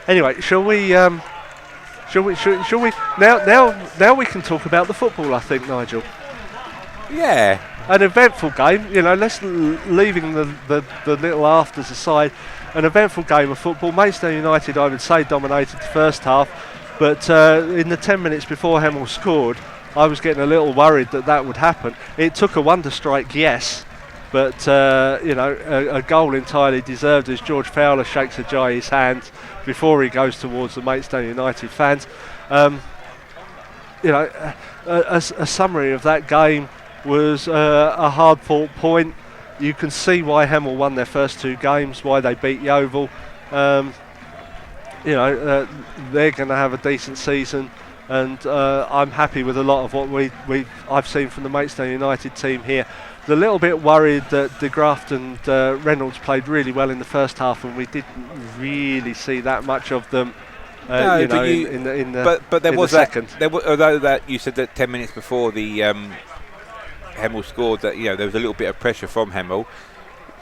Anyway, shall we now we can talk about the football, I think, Nigel. Yeah. An eventful game, leaving the little afters aside, an eventful game of football. Maidstone United, I would say, dominated the first half, but in the 10 minutes before Hemel scored, I was getting a little worried that would happen. It took a wonder strike, yes, but a goal entirely deserved as George Fowler shakes Ajayi's hand before he goes towards the Maidstone United fans. A summary of that game was a hard-fought point. You can see why Hemel won their first two games, why they beat Yeovil. They're going to have a decent season, and I'm happy with a lot of what I've seen from the Maidstone United team here. A little bit worried that De Graft and Reynolds played really well in the first half, and we didn't really see that much of them. But there was second. Although that you said that 10 minutes before the Hemel scored, that there was a little bit of pressure from Hemel.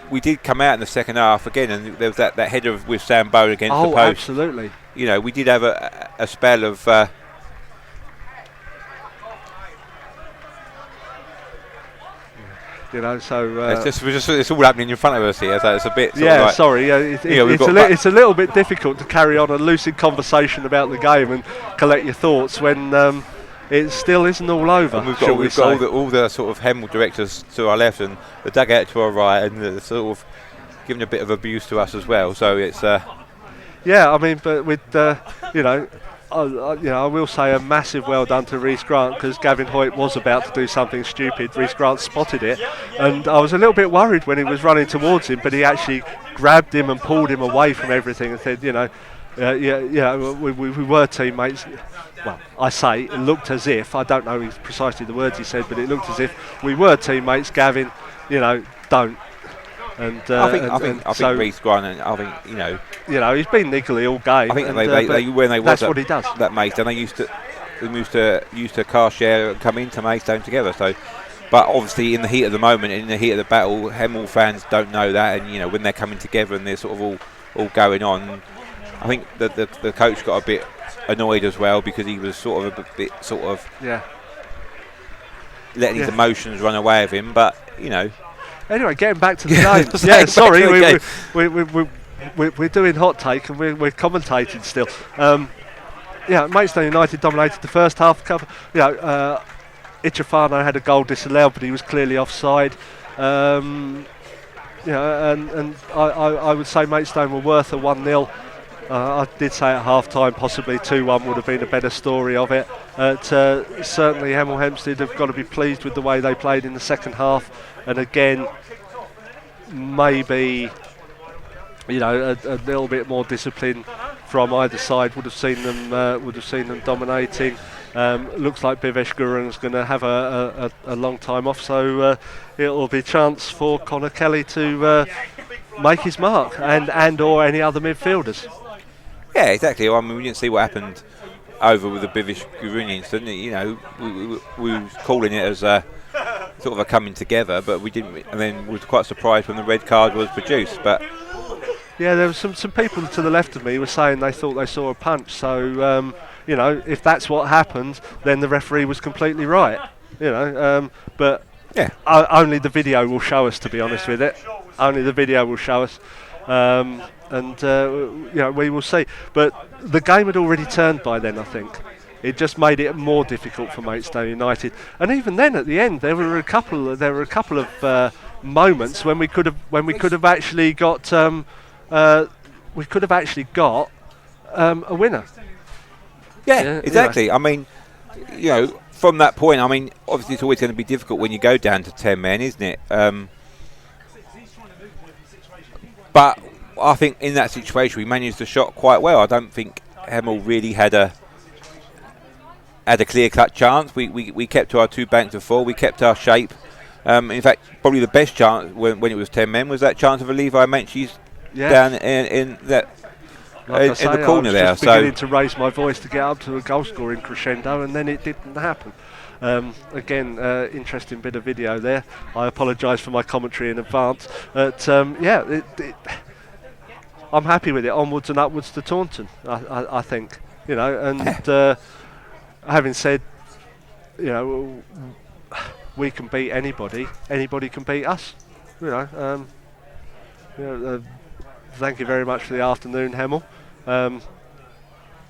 We did come out in the second half again, and there was that header with Sam Bone against the post. Absolutely. We did have a spell of. It's all happening in front of us here, so it's a bit. It's a little bit difficult to carry on a lucid conversation about the game and collect your thoughts when it still isn't all over. And we've got all the sort of Hemel directors to our left and the dugout to our right, and the sort of giving a bit of abuse to us as well. So it's. But with I will say a massive well done to Rhys Grant, because Gavin Hoyt was about to do something stupid. Rhys Grant spotted it, and I was a little bit worried when he was running towards him, but he actually grabbed him and pulled him away from everything and said, we were teammates. Well, I say it looked as if, I don't know precisely the words he said, but it looked as if we were teammates. Gavin, don't. And I think Rhys Grant, and I think he's been niggly all game. I think that's what he does. That Maidstone, they used to car share and come into Maidstone together. So, but obviously in the heat of the moment, in the heat of the battle, Hemel fans don't know that, and when they're coming together and they're sort of all going on, I think that the coach got a bit annoyed as well, because he was letting his emotions run away with him. But Anyway, getting back to the game. Sorry, we're doing hot take and we're commentating still. Maidstone United dominated the first half. Ichafano had a goal disallowed, but he was clearly offside. And I would say Maidstone were worth a 1-0. I did say at half-time possibly 2-1 would have been a better story of it. Certainly Hemel Hempstead have got to be pleased with the way they played in the second half, and again maybe a little bit more discipline from either side would have seen them dominating. Looks like Bhivesh Gurung's going to have a long time off, so it'll be a chance for Connor Kelly to make his mark, and or any other midfielders. Yeah, exactly. I mean, we didn't see what happened over with the Bhivesh Gurung incident. We were calling it as a sort of a coming together, but we didn't, and then was quite surprised when the red card was produced. But yeah, there was some people to the left of me were saying they thought they saw a punch. So if that's what happened, then the referee was completely right. But yeah, only the video will show us. To be honest with it, only the video will show us. We will see. But the game had already turned by then, I think. It just made it more difficult for Maidstone United. And even then, at the end, there were a couple of moments when we could have actually got a winner. Yeah, exactly. I mean, from that point, I mean, obviously it's always going to be difficult when you go down to 10 men, isn't it? But I think in that situation we managed the shot quite well. I don't think Hemel really had a clear-cut chance. We kept to our two banks of four. We kept our shape. In fact, probably the best chance when it was 10 men was that chance of a Levi Menchie's down in that in the corner there. I was just beginning to raise my voice to get up to a goal-scoring crescendo, and then it didn't happen. Again, interesting bit of video there. I apologise for my commentary in advance. But I'm happy with it. Onwards and upwards to Taunton, I think. And having said, we can beat anybody. Anybody can beat us. Thank you very much for the afternoon, Hemel.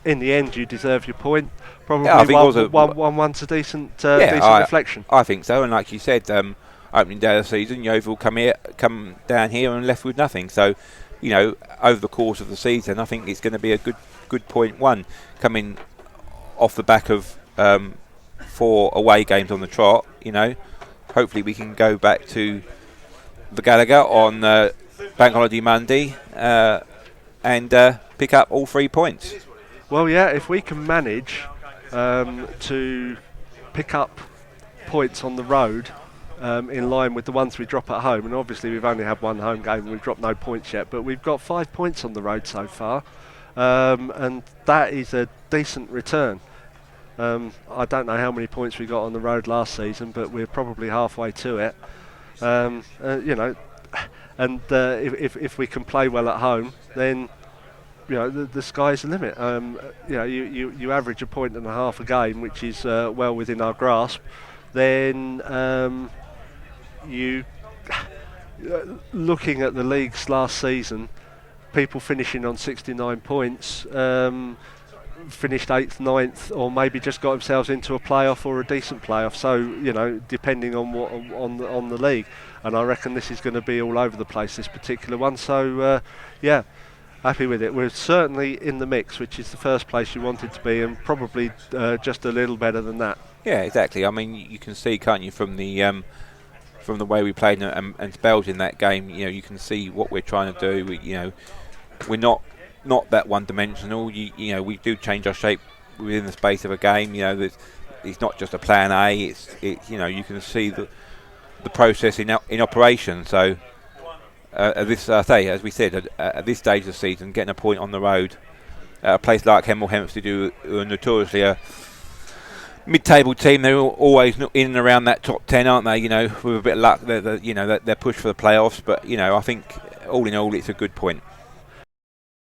In the end, you deserve your point. Probably I think one's a decent reflection. I think so. And like you said, opening day of the season, Yeovil come down here and left with nothing. So, over the course of the season, I think it's going to be a good point one, coming off the back of 4 away games on the trot. Hopefully we can go back to the Gallagher on Bank Holiday Monday and pick up all 3 points. Well, yeah, if we can manage to pick up points on the road in line with the ones we drop at home, and obviously we've only had one home game and we've dropped no points yet, but we've got 5 points on the road so far, and that is a decent return. I don't know how many points we got on the road last season, but we're probably halfway to it. If we can play well at home, then the sky's the limit. You average 1.5 points a game, which is well within our grasp. Then you looking at the leagues last season, people finishing on 69 points, finished 8th, 9th, or maybe just got themselves into a playoff or a decent playoff. So depending on what on the league, and I reckon this is going to be all over the place, this particular one. So happy with it. We're certainly in the mix, which is the first place you wanted to be, and probably just a little better than that. Yeah, exactly. I mean, you can see, can't you, from the way we played and spells in that game. You can see what we're trying to do. We're not that one-dimensional. We do change our shape within the space of a game. It's not just a plan A. You can see the process in operation. So as we said, at this stage of the season, getting a point on the road at a place like Hemel Hempstead, who are notoriously a mid-table team, they're always in and around that top 10, aren't they? With a bit of luck, they're pushed for the playoffs. But I think all in all, it's a good point.